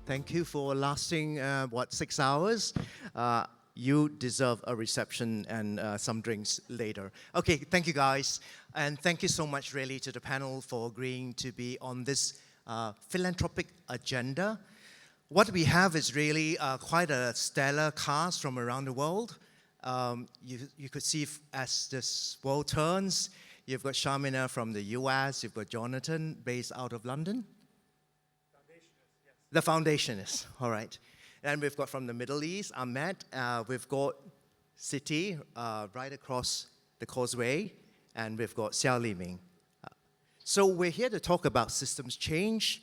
Thank you for lasting, 6 hours? You deserve a reception and some drinks later. Okay, thank you guys. And thank you so much really to the panel for agreeing to be on this philanthropic agenda. What we have is really quite a stellar cast from around the world. You could see as this world turns, you've got Shamina from the US, you've got Jonathan based out of London. Foundationist, yes. The foundationist, all right. And we've got from the Middle East, Ahmed. We've got Siti right across the causeway, and we've got Xiao. So we're here to talk about systems change.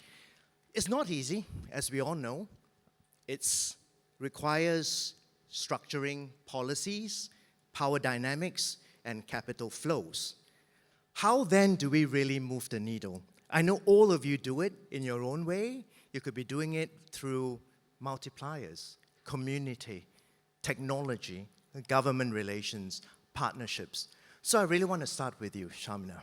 It's not easy, as we all know. It requires structuring policies, power dynamics, and capital flows. How then do we really move the needle? I know all of you do it in your own way. You could be doing it through multipliers, community, technology, government relations, partnerships. So I really want to start with you, Shamina.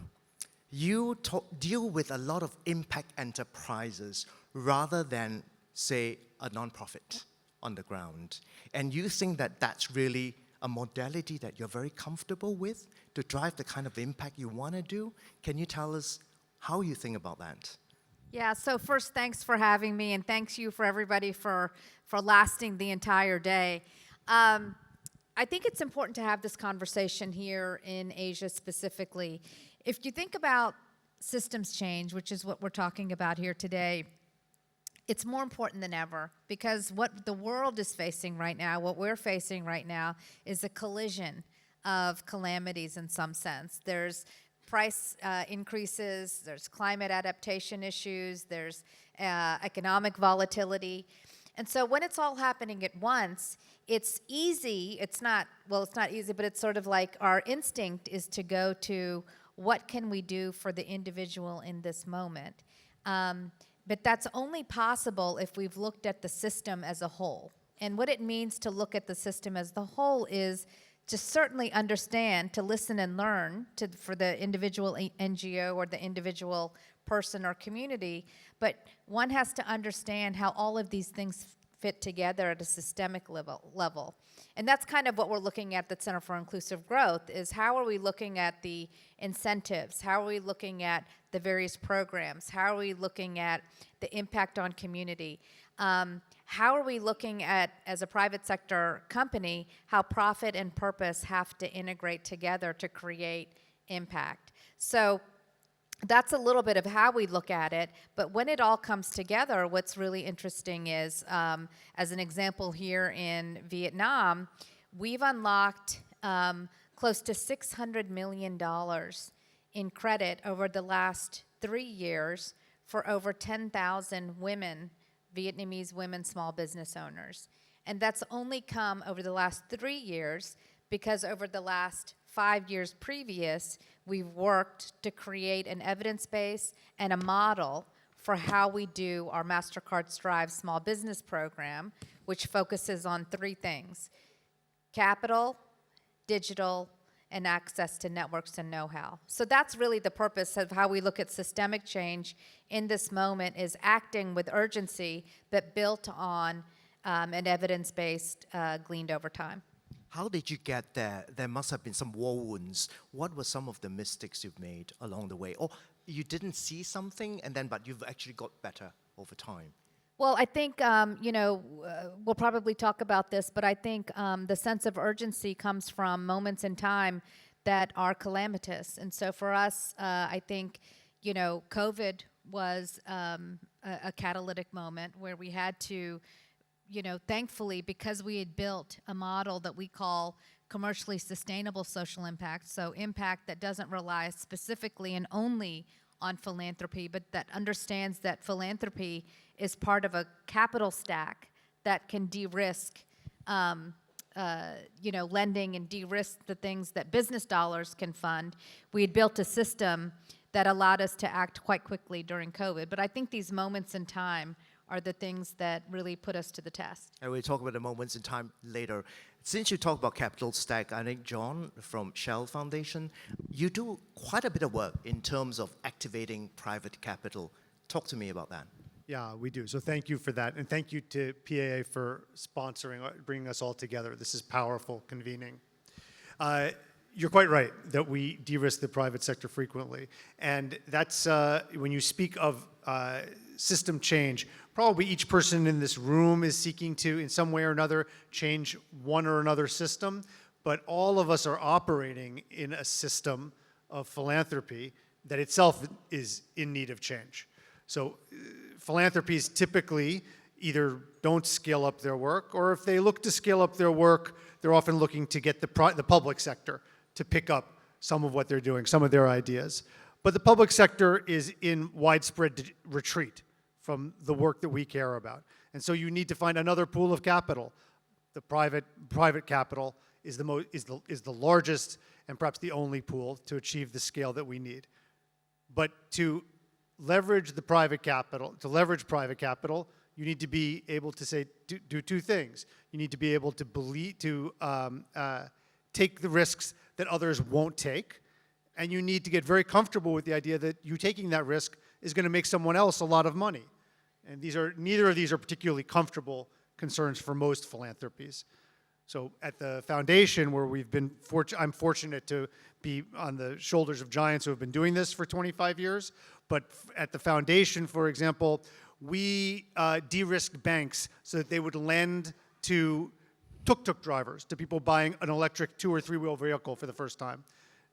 You deal with a lot of impact enterprises rather than, say, a nonprofit on the ground. And you think that that's really a modality that you're very comfortable with to drive the kind of impact you want to do? Can you tell us how you think about that? Yeah, so first, thanks for having me, and thanks you for everybody for lasting the entire day. I think it's important to have this conversation here in Asia specifically. If you think about systems change, which is what we're talking about here today, it's more important than ever because what the world is facing right now, what we're facing right now, is a collision of calamities in some sense. There's price increases, there's climate adaptation issues, there's economic volatility. And so when it's all happening at once, it's easy, it's not easy, but it's sort of like our instinct is to go to what can we do for the individual in this moment. But that's only possible if we've looked at the system as a whole. And what it means to look at the system as the whole is to certainly understand, to listen and learn for the individual NGO or the individual person or community, but one has to understand how all of these things fit together at a systemic level. And that's kind of what we're looking at the Center for Inclusive Growth, is how are we looking at the incentives? How are we looking at the various programs? How are we looking at the impact on community? How are we looking at, as a private sector company, how profit and purpose have to integrate together to create impact? So that's a little bit of how we look at it, but when it all comes together, what's really interesting is, as an example here in Vietnam, we've unlocked close to $600 million in credit over the last 3 years for over 10,000 women, Vietnamese women small business owners. And that's only come over the last 3 years because over the last 5 years previous, we've worked to create an evidence base and a model for how we do our Mastercard Strive small business program, which focuses on 3 things: capital, digital, and access to networks and know-how. So that's really the purpose of how we look at systemic change in this moment, is acting with urgency, but built on an evidence-based, gleaned over time. How did you get there? There must have been some war wounds. What were some of the mistakes you've made along the way? Or you didn't see something, but you've actually got better over time? Well, I think, we'll probably talk about this, but I think the sense of urgency comes from moments in time that are calamitous. And so for us, I think, COVID was a catalytic moment where we had to, thankfully, because we had built a model that we call commercially sustainable social impact, so impact that doesn't rely specifically and only on philanthropy, but that understands that philanthropy is part of a capital stack that can de-risk, lending and de-risk the things that business dollars can fund. We had built a system that allowed us to act quite quickly during COVID. But I think these moments in time are the things that really put us to the test. And we'll talk about the moments in time later. Since you talk about capital stack, I think John from Shell Foundation, you do quite a bit of work in terms of activating private capital. Talk to me about that. Yeah, we do. So thank you for that. And thank you to PAA for sponsoring, bringing us all together. This is powerful convening. You're quite right that we de-risk the private sector frequently. And that's, when you speak of system change, probably each person in this room is seeking to, in some way or another, change one or another system. But all of us are operating in a system of philanthropy that itself is in need of change. So philanthropies typically either don't scale up their work, or if they look to scale up their work, they're often looking to get the public sector to pick up some of what they're doing, some of their ideas. But the public sector is in widespread retreat from the work that we care about. And so you need to find another pool of capital. The private capital is the largest and perhaps the only pool to achieve the scale that we need. But to leverage the private capital, you need to be able to do two things. You need to be able to take the risks that others won't take, and you need to get very comfortable with the idea that you taking that risk is going to make someone else a lot of money. And neither of these are particularly comfortable concerns for most philanthropies. So at the foundation, where I'm fortunate to be on the shoulders of giants who have been doing this for 25 years. But at the foundation, for example, we de-risked banks so that they would lend to tuk-tuk drivers, to people buying an electric 2- or 3-wheel vehicle for the first time.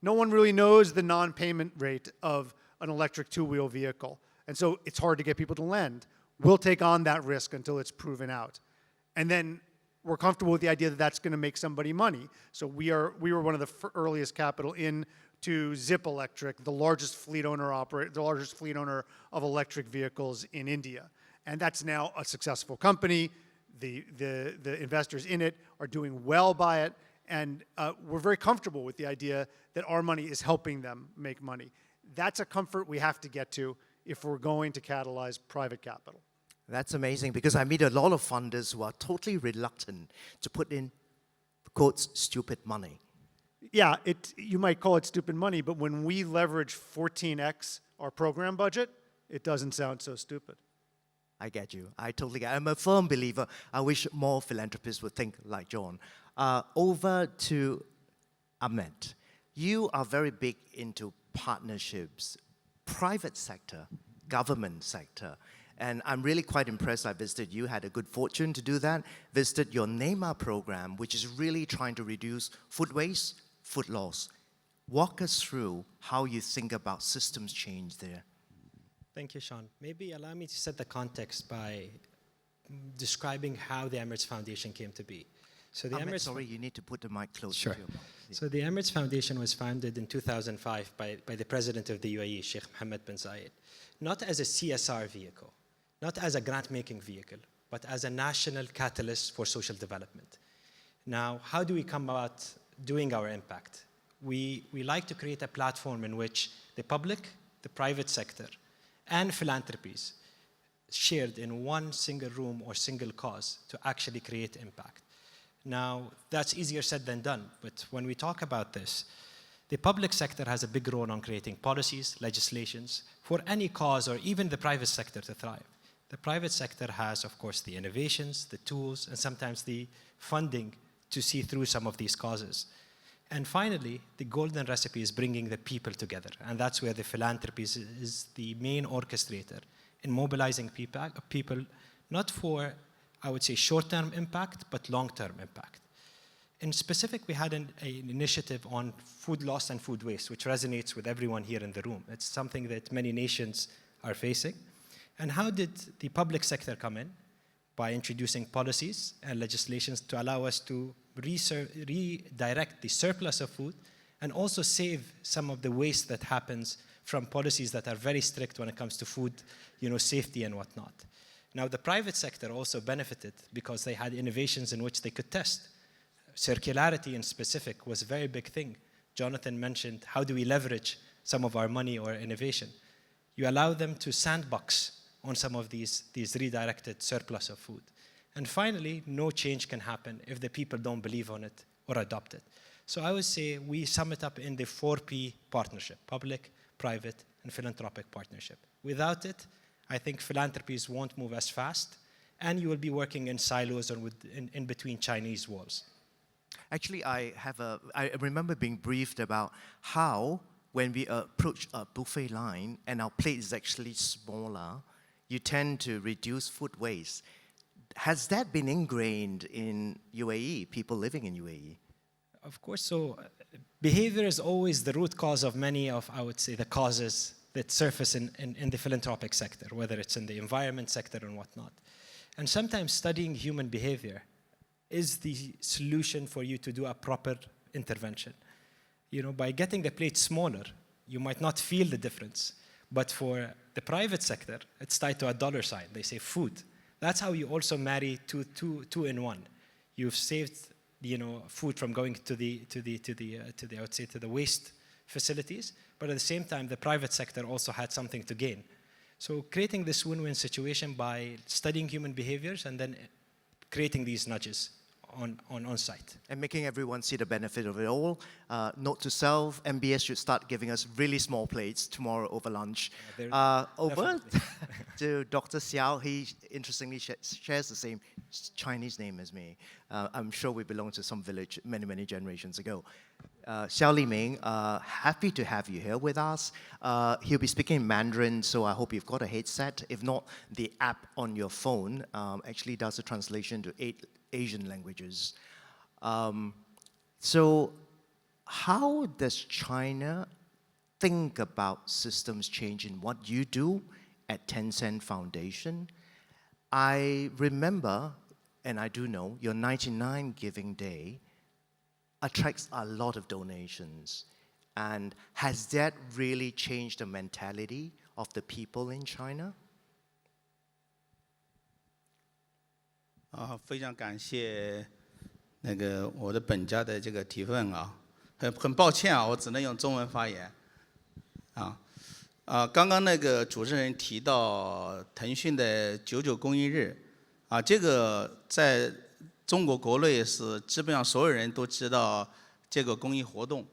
No one really knows the non-payment rate of an electric 2-wheel vehicle. And so it's hard to get people to lend. We'll take on that risk until it's proven out. And then we're comfortable with the idea that that's going to make somebody money. So we were one of the earliest capital in to Zip Electric, the largest fleet owner of electric vehicles in India. And that's now a successful company. The investors in it are doing well by it, and we're very comfortable with the idea that our money is helping them make money. That's a comfort we have to get to if we're going to catalyze private capital. That's amazing, because I meet a lot of funders who are totally reluctant to put in, quotes, stupid money. Yeah, you might call it stupid money, but when we leverage 14x our program budget, it doesn't sound so stupid. I get you. I totally get it. I'm a firm believer. I wish more philanthropists would think like John. Over to Ahmed. You are very big into partnerships, private sector, government sector. And I'm really quite impressed. I visited you, had a good fortune to do that. Visited your Neymar program, which is really trying to reduce food waste, food loss. Walk us through how you think about systems change there. Thank you, Shaun. Maybe allow me to set the context by describing how the Emirates Foundation came to be. So the Ahmed, Emirates, sorry, you need to put the mic closer sure. to your mouth. So the Emirates Foundation was founded in 2005 by the president of the UAE, Sheikh Mohammed bin Zayed, not as a CSR vehicle, not as a grant-making vehicle, but as a national catalyst for social development. Now, how do we come about doing our impact? We like to create a platform in which the public, the private sector, and philanthropies shared in one single room or single cause to actually create impact. Now, that's easier said than done, but when we talk about this, the public sector has a big role on creating policies, legislations, for any cause or even the private sector to thrive. The private sector has, of course, the innovations, the tools, and sometimes the funding to see through some of these causes. And finally, the golden recipe is bringing the people together. And that's where the philanthropy is the main orchestrator in mobilizing people, not for, I would say, short-term impact, but long-term impact. In specific, we had an initiative on food loss and food waste, which resonates with everyone here in the room. It's something that many nations are facing. And how did the public sector come in? By introducing policies and legislations to allow us to redirect the surplus of food and also save some of the waste that happens from policies that are very strict when it comes to food, safety and whatnot. Now, the private sector also benefited because they had innovations in which they could test. Circularity in specific was a very big thing. Jonathan mentioned, how do we leverage some of our money or innovation? You allow them to sandbox on some of these redirected surplus of food. And finally, no change can happen if the people don't believe on it or adopt it. So I would say we sum it up in the 4P partnership: public, private, and philanthropic partnership. Without it, I think philanthropies won't move as fast, and you will be working in silos or in between Chinese walls. Actually, I remember being briefed about how when we approach a buffet line and our plate is actually smaller, you tend to reduce food waste. Has that been ingrained in UAE, people living in UAE? Of course, so behavior is always the root cause of many of, I would say, the causes that surface in the philanthropic sector, whether it's in the environment sector and whatnot. And sometimes studying human behavior is the solution for you to do a proper intervention. You know, by getting the plate smaller, you might not feel the difference. But for the private sector, it's tied to a dollar sign. They say food. That's how you also marry two in one. You've saved, you know, food from going to the I would say to the waste facilities, but at the same time, the private sector also had something to gain. So creating this win-win situation by studying human behaviors and then creating these nudges on site. And making everyone see the benefit of it all. Note to self, MBS should start giving us really small plates tomorrow over lunch. Over to Dr. Xiao. He interestingly shares the same Chinese name as me. I'm sure we belong to some village many, many generations ago. Xiao Liming, happy to have you here with us. He'll be speaking in Mandarin, so I hope you've got a headset. If not, the app on your phone actually does the translation to 8 Asian languages. So how does China think about systems change in what you do at Tencent Foundation? I remember, and I do know, your 99 Giving Day attracts a lot of donations. And has that really changed the mentality of the people in China? 非常感谢那个我的本家的这个提问啊，很抱歉啊，我只能用中文发言。刚刚那个主持人提到腾讯的99公益日，这个在中国国内是基本上所有人都知道这个公益活动，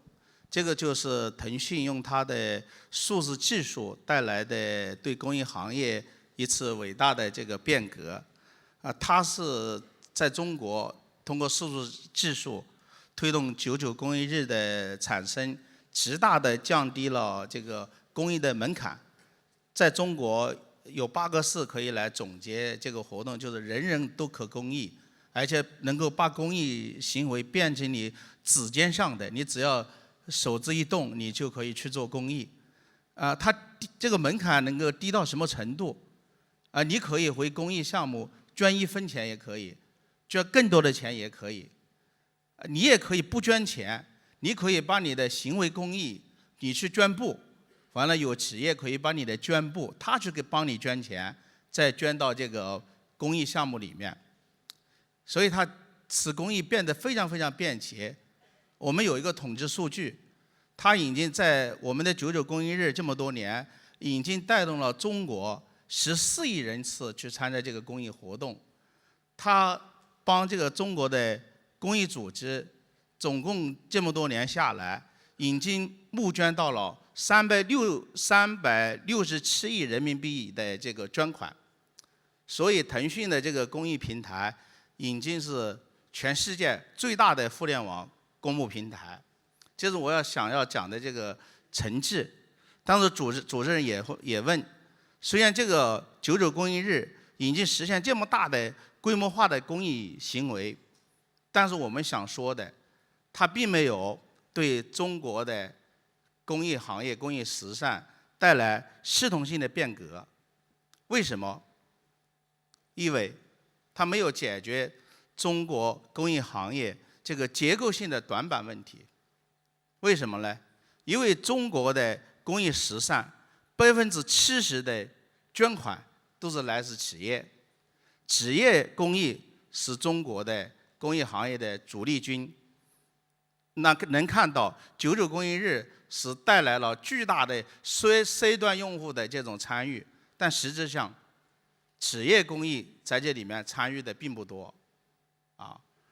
这个就是腾讯用它的数字技术带来的对公益行业一次伟大的这个变革。它是在中国通过数字技术推动99公益日的产生，极大的降低了这个公益的门槛。在中国有8个字可以来总结这个活动，就是人人都可公益，而且能够把公益行为变成你指尖上的，你只要手指一动，你就可以去做公益。它这个门槛能够低到什么程度？你可以为公益项目捐1分钱也可以，捐更多的钱也可以。你也可以不捐钱，你可以把你的行为公益，你去捐布，完了有企业可以把你的捐布，他去帮你捐钱，再捐到这个公益项目里面。所以它使公益变得非常非常便捷。我们有一个统计数据，它已经在我们的99公益日这么多年，已经带动了中国14亿人次去参加这个公益活动。它帮这个中国的公益组织，总共这么多年下来，已经募捐到了367亿人民币的这个捐款。所以腾讯的这个公益平台已经是全世界最大的互联网公募平台。这是我想要讲的这个成绩。当时主持人也问，虽然这个99公益日已经实现这么大的规模化的公益行为，但是我们想说的，它并没有对中国的公益行业、公益慈善带来系统性的变革。为什么？因为它没有解决中国公益行业这个结构性的短板问题。为什么呢？因为中国的公益慈善70%的捐款都是来自企业，企业公益是中国的公益行业的主力军。那能看到99公益日是带来了巨大的 C 端用户的这种参与，但实质上企业公益在这里面参与的并不多。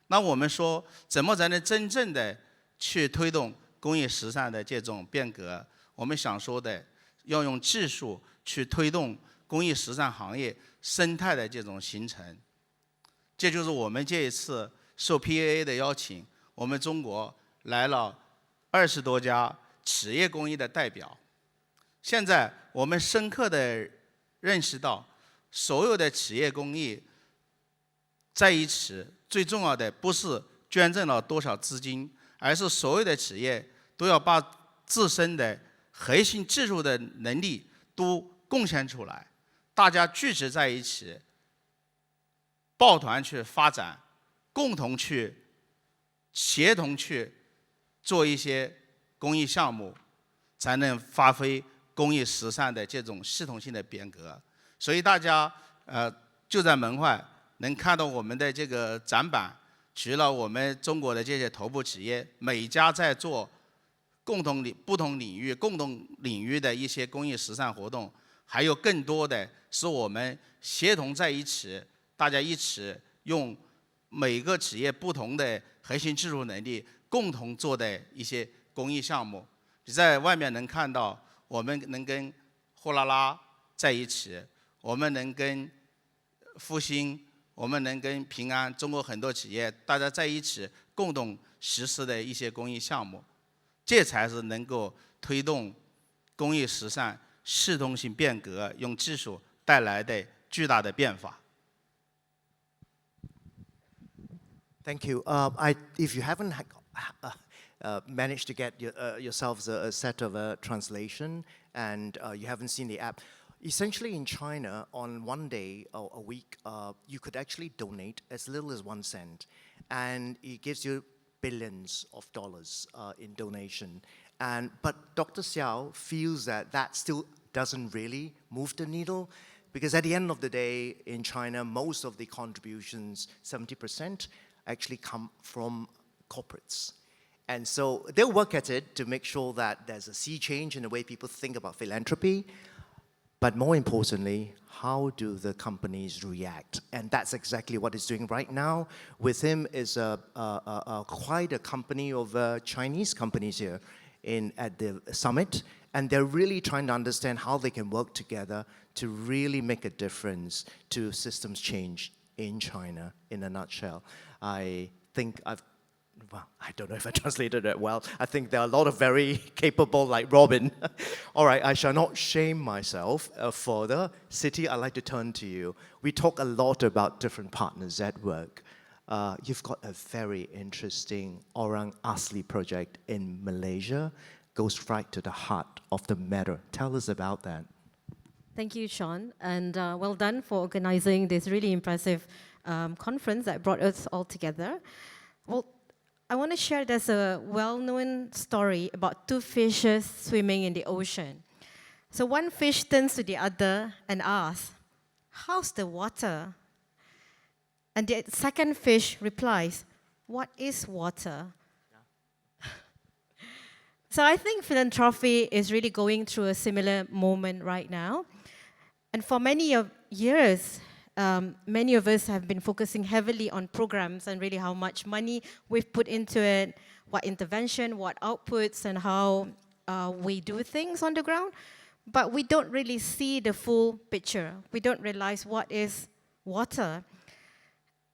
那我们说怎么才能真正的去推动公益慈善的这种变革？我们想说的，要用技术去推动公公益时尚行业生态的这种形成。这就是我们这一次受 PAA 的邀请，我们中国来了20多家企业公益的代表。现在我们深刻地认识到，所有的企业公益在一起，最重要的不是捐赠了多少资金，而是所有的企业都要把自身的核心技术的能力都贡献出来，大家聚集在一起，抱团去发展，共同去协同去做一些公益项目，才能发挥公益时尚的这种系统性的变革。所以大家就在门外能看到我们的这个展板，除了我们中国的这些头部企业，每一家在做不同领域的一些公益时尚活动，还有更多的是我们协同在一起，大家一起用每个企业不同的核心技术能力共同做的一些公益项目。你在外面能看到，我们能跟货拉拉在一起，我们能跟复兴，我们能跟平安，中国很多企业大家在一起共同实施的一些公益项目，这才是能够推动公益时尚系统性变革，用技术带来的巨大的变化。Thank you. If you haven't managed to get yourselves a set of a translation and you haven't seen the app, essentially in China, on one day or a week, you could actually donate as little as 1 cent, and it gives you billions of dollars in donation. But Dr. Xiao feels that that still doesn't really move the needle, because at the end of the day, in China, most of the contributions, 70%, actually come from corporates. And so they'll work at it to make sure that there's a sea change in the way people think about philanthropy. But more importantly, how do the companies react? And that's exactly what he's doing right now. With him is quite a company of Chinese companies here at the summit. And they're really trying to understand how they can work together to really make a difference to systems change in China, in a nutshell. I think I don't know if I translated it well. I think there are a lot of very capable, like Robin. All right, I shall not shame myself further. Siti, I'd like to turn to you. We talk a lot about different partners at work. You've got a very interesting Orang Asli project in Malaysia. Goes right to the heart of the matter. Tell us about that. Thank you, Shaun, and well done for organizing this really impressive conference that brought us all together. Well, I want to share there's a well-known story about two fishes swimming in the ocean. So one fish turns to the other and asks, "How's the water?" And the second fish replies, "What is water?" So I think philanthropy is really going through a similar moment right now. And for many years, many of us have been focusing heavily on programs and really how much money we've put into it, what intervention, what outputs, and how we do things on the ground. But we don't really see the full picture. We don't realize what is water.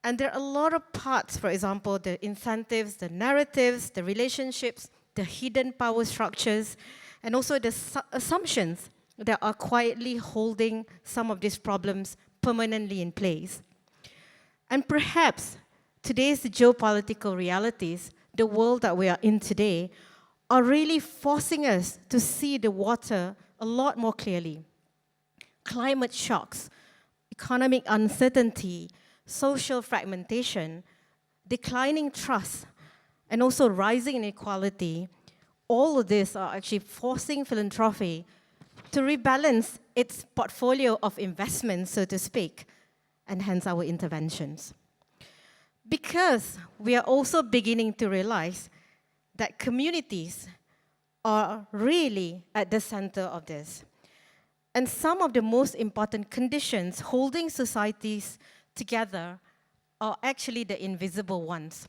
And there are a lot of parts, for example, the incentives, the narratives, the relationships, the hidden power structures, and also the assumptions that are quietly holding some of these problems permanently in place. And perhaps today's geopolitical realities, the world that we are in today, are really forcing us to see the water a lot more clearly. Climate shocks, economic uncertainty, social fragmentation, declining trust, and also rising inequality, all of this are actually forcing philanthropy to rebalance its portfolio of investments, so to speak, and hence our interventions. Because we are also beginning to realize that communities are really at the center of this. And some of the most important conditions holding societies together are actually the invisible ones.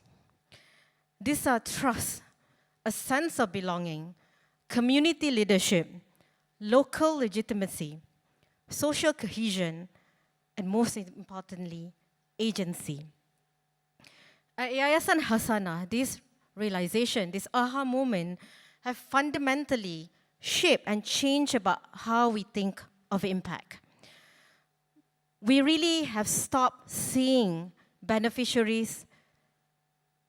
These are trust, a sense of belonging, community leadership, local legitimacy, social cohesion, and most importantly, agency. At Yayasan Hasanah, this realization, this aha moment, have fundamentally shaped and changed about how we think of impact. We really have stopped seeing beneficiaries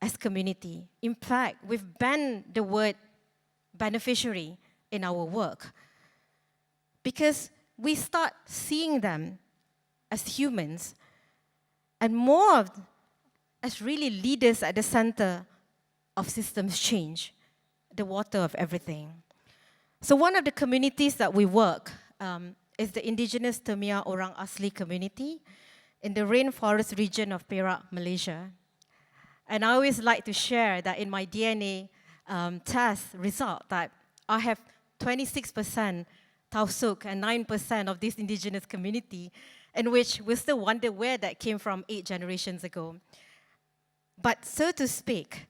as community. In fact, we've banned the word beneficiary in our work because we start seeing them as humans and more as really leaders at the center of systems change, the water of everything. So one of the communities that we work is the indigenous Temia Orang Asli community in the rainforest region of Perak, Malaysia. And I always like to share that in my DNA test result that I have 26% Tausuk and 9% of this indigenous community, in which we still wonder where that came from 8 generations ago. But so to speak,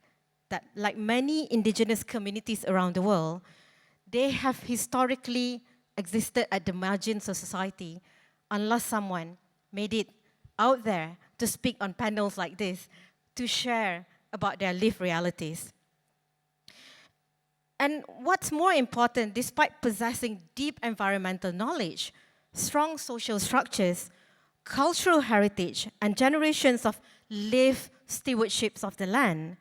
that like many indigenous communities around the world, they have historically existed at the margins of society unless someone made it out there to speak on panels like this to share about their lived realities. And what's more important, despite possessing deep environmental knowledge, strong social structures, cultural heritage, and generations of lived stewardships of the land,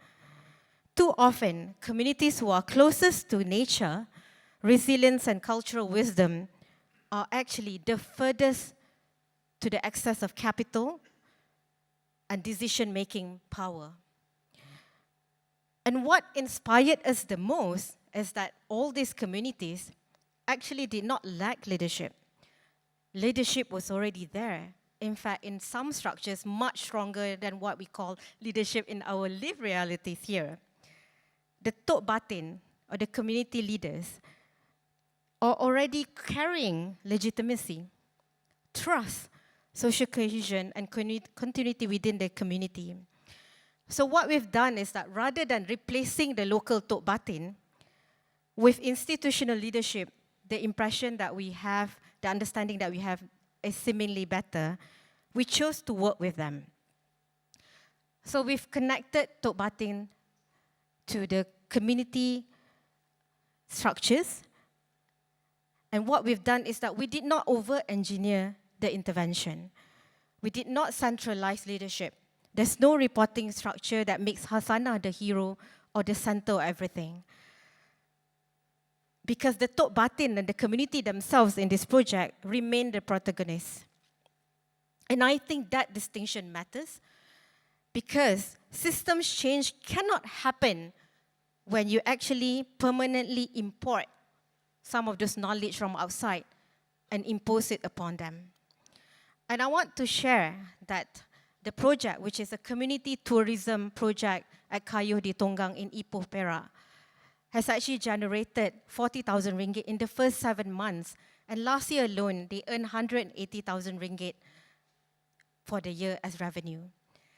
too often, communities who are closest to nature, resilience, and cultural wisdom are actually the furthest to the access of capital and decision-making power. And what inspired us the most is that all these communities actually did not lack leadership. Leadership was already there. In fact, in some structures, much stronger than what we call leadership in our lived realities here. The Tok Batin, or the community leaders, are already carrying legitimacy, trust, social cohesion, and continuity within the community. So what we've done is that rather than replacing the local Tok Batin with institutional leadership, the impression that we have, the understanding that we have is seemingly better, we chose to work with them. So we've connected Tok Batin to the community structures. And what we've done is that we did not over-engineer the intervention. We did not centralize leadership. There's no reporting structure that makes Hasanah the hero or the center of everything. Because the Tok Batin and the community themselves in this project remain the protagonists. And I think that distinction matters because systems change cannot happen when you actually permanently import some of this knowledge from outside and impose it upon them. And I want to share that the project, which is a community tourism project at Kayuh di Tonggang in Ipoh, Perak, has actually generated 40,000 ringgit in the first 7 months. And last year alone, they earned 180,000 ringgit for the year as revenue.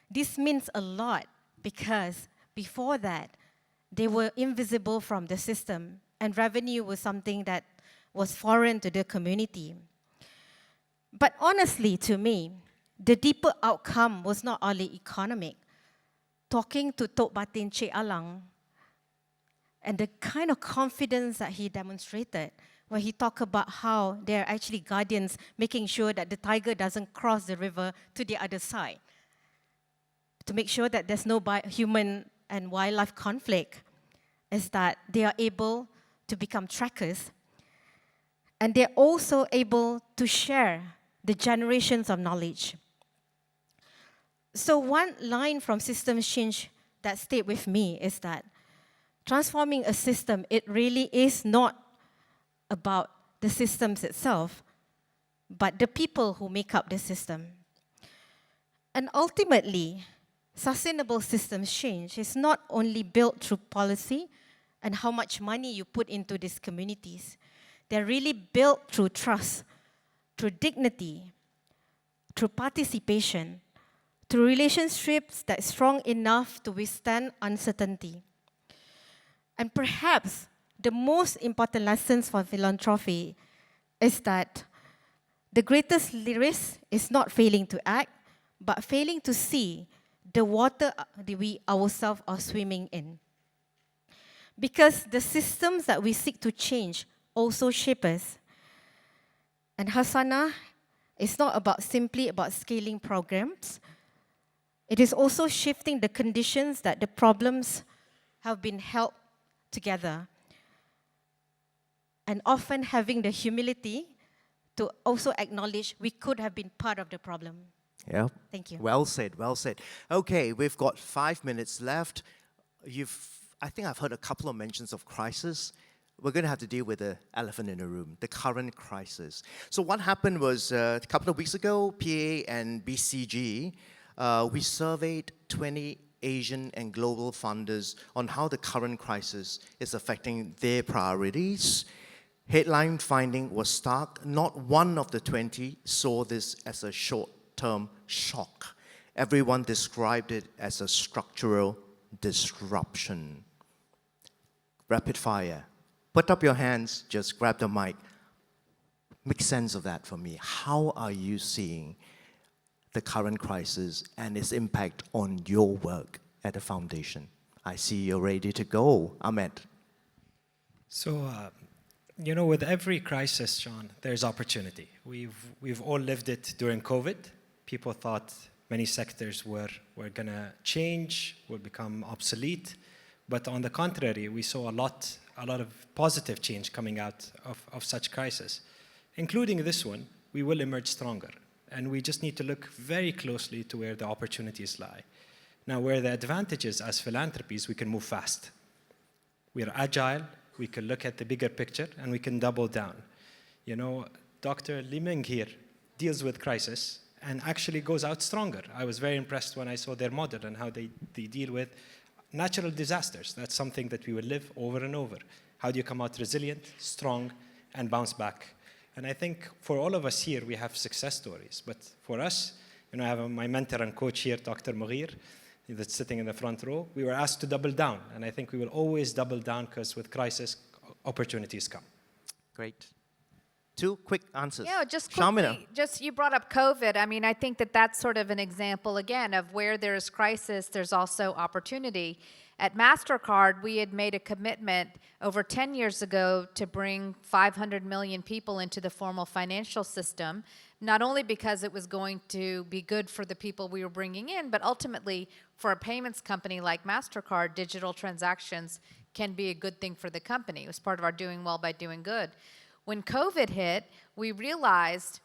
This means a lot because before that, they were invisible from the system and revenue was something that was foreign to the community. But honestly, to me, the deeper outcome was not only economic. Talking to Tok Batin Cik Alang and the kind of confidence that he demonstrated when he talked about how they're actually guardians making sure that the tiger doesn't cross the river to the other side, to make sure that there's no human and wildlife conflict, is that they are able to become trackers, and they're also able to share the generations of knowledge. So one line from systems change that stayed with me is that transforming a system, it really is not about the systems itself, but the people who make up the system. And ultimately, sustainable systems change is not only built through policy and how much money you put into these communities. They're really built through trust, through dignity, through participation, through relationships that's strong enough to withstand uncertainty. And perhaps the most important lessons for philanthropy is that the greatest risk is not failing to act, but failing to see the water that we ourselves are swimming in. Because the systems that we seek to change also shape us. And Hasanah is not simply about scaling programs. It is also shifting the conditions that the problems have been held together. And often having the humility to also acknowledge we could have been part of the problem. Yeah. Thank you. Well said, well said. Okay, we've got 5 minutes left. I think I've heard a couple of mentions of crisis. We're going to have to deal with the elephant in the room, the current crisis. So what happened was a couple of weeks ago, PA and BCG, we surveyed 20 Asian and global funders on how the current crisis is affecting their priorities. Headline finding was stark. Not one of the 20 saw this as a short-term shock. Everyone described it as a structural disruption. Rapid fire. Put up your hands, just grab the mic. Make sense of that for me. How are you seeing the current crisis and its impact on your work at the foundation? I see you're ready to go. Ahmed. So, with every crisis, Shaun, there's opportunity. We've all lived it during COVID. People thought many sectors were going to change, will become obsolete. But on the contrary, we saw a lot of positive change coming out of such crisis. Including this one, we will emerge stronger. And we just need to look very closely to where the opportunities lie. Now, where the advantages as philanthropies, we can move fast. We are agile, we can look at the bigger picture, and we can double down. Dr. Li Ming here deals with crisis and actually goes out stronger. I was very impressed when I saw their model and how they deal with natural disasters. That's something that we will live over and over. How do you come out resilient, strong, and bounce back? And I think for all of us here, we have success stories. But for us, I have my mentor and coach here, Dr. Mughir, that's sitting in the front row. We were asked to double down. And I think we will always double down because with crisis, opportunities come. Great. 2 quick answers. Yeah, just Shamina. quickly, you brought up COVID. I mean, I think that's sort of an example, again, of where there's crisis, there's also opportunity. At Mastercard, we had made a commitment over 10 years ago to bring 500 million people into the formal financial system, not only because it was going to be good for the people we were bringing in, but ultimately for a payments company like Mastercard, digital transactions can be a good thing for the company. It was part of our doing well by doing good. When COVID hit, we realized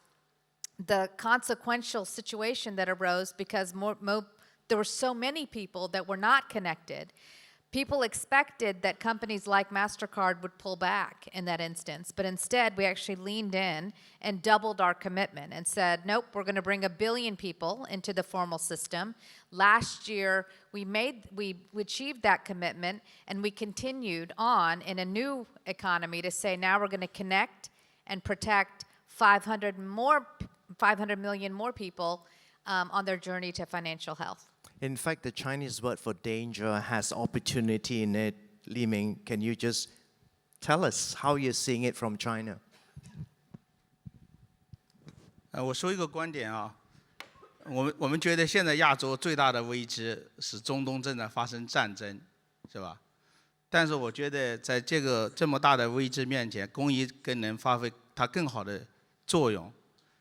the consequential situation that arose because there were so many people that were not connected. People expected that companies like Mastercard would pull back in that instance, but instead we actually leaned in and doubled our commitment and said, nope, we're going to bring 1 billion people into the formal system. Last year, we achieved that commitment, and we continued on in a new economy to say now we're going to connect and protect 500 million more people on their journey to financial health. In fact, the Chinese word for danger has opportunity in it. Li Ming, can you just tell us how you're seeing it from China? 我说一个观点啊，我们觉得现在亚洲最大的危机是中东正在发生战争，是吧？但是我觉得在这么大的危机面前，公益更能发挥它更好的作用。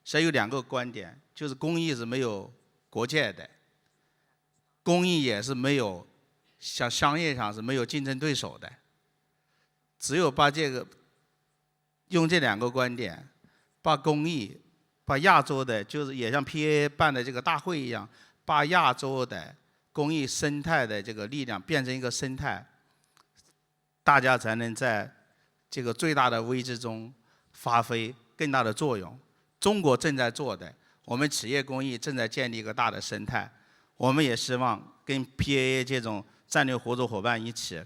所以有2个观点，就是公益是没有国界的。公益也是没有，像商业上是没有竞争对手的。只有把用这2个观点，把公益，把亚洲的，就是也像 PA 办的这个大会一样，把亚洲的公益生态的这个力量变成一个生态，大家才能在这个最大的危机中发挥更大的作用。中国正在做的，我们企业公益正在建立一个大的生态。我们也希望跟 PAA 这种战略合作伙伴一起，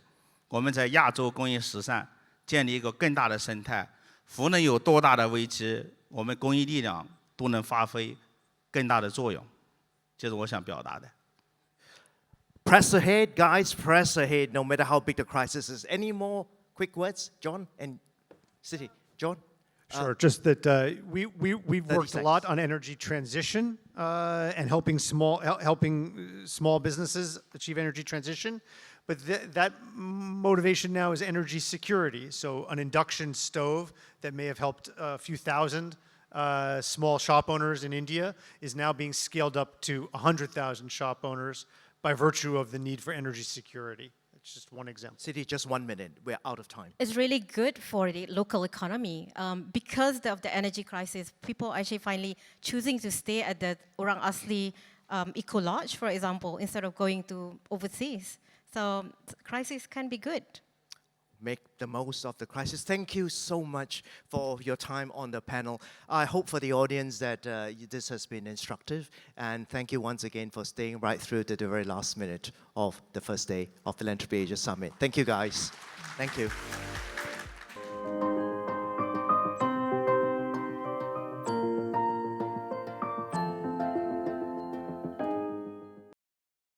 我们在亚洲公益史上建立一个更大的生态。无论有多大的危机，我们公益力量都能发挥更大的作用。这是我想表达的。Press ahead, guys, press ahead, no matter how big the crisis is. Any more quick words, John and Siti? John? Sure, just that we've worked a lot seconds. on energy transition and helping small businesses achieve energy transition. But that motivation now is energy security. So an induction stove that may have helped a few thousand small shop owners in India is now being scaled up to 100,000 shop owners by virtue of the need for energy security. It's just one example. Siti, just 1 minute. We're out of time. It's really good for the local economy. Because of the energy crisis, people are actually finally choosing to stay at the Orang Asli Eco Lodge, for example, instead of going to overseas. So crisis can be good. Make the most of the crisis. Thank you so much for your time on the panel. I hope for the audience that this has been instructive. And thank you once again for staying right through to the very last minute of the first day of Philanthropy Asia Summit. Thank you, guys. Thank you.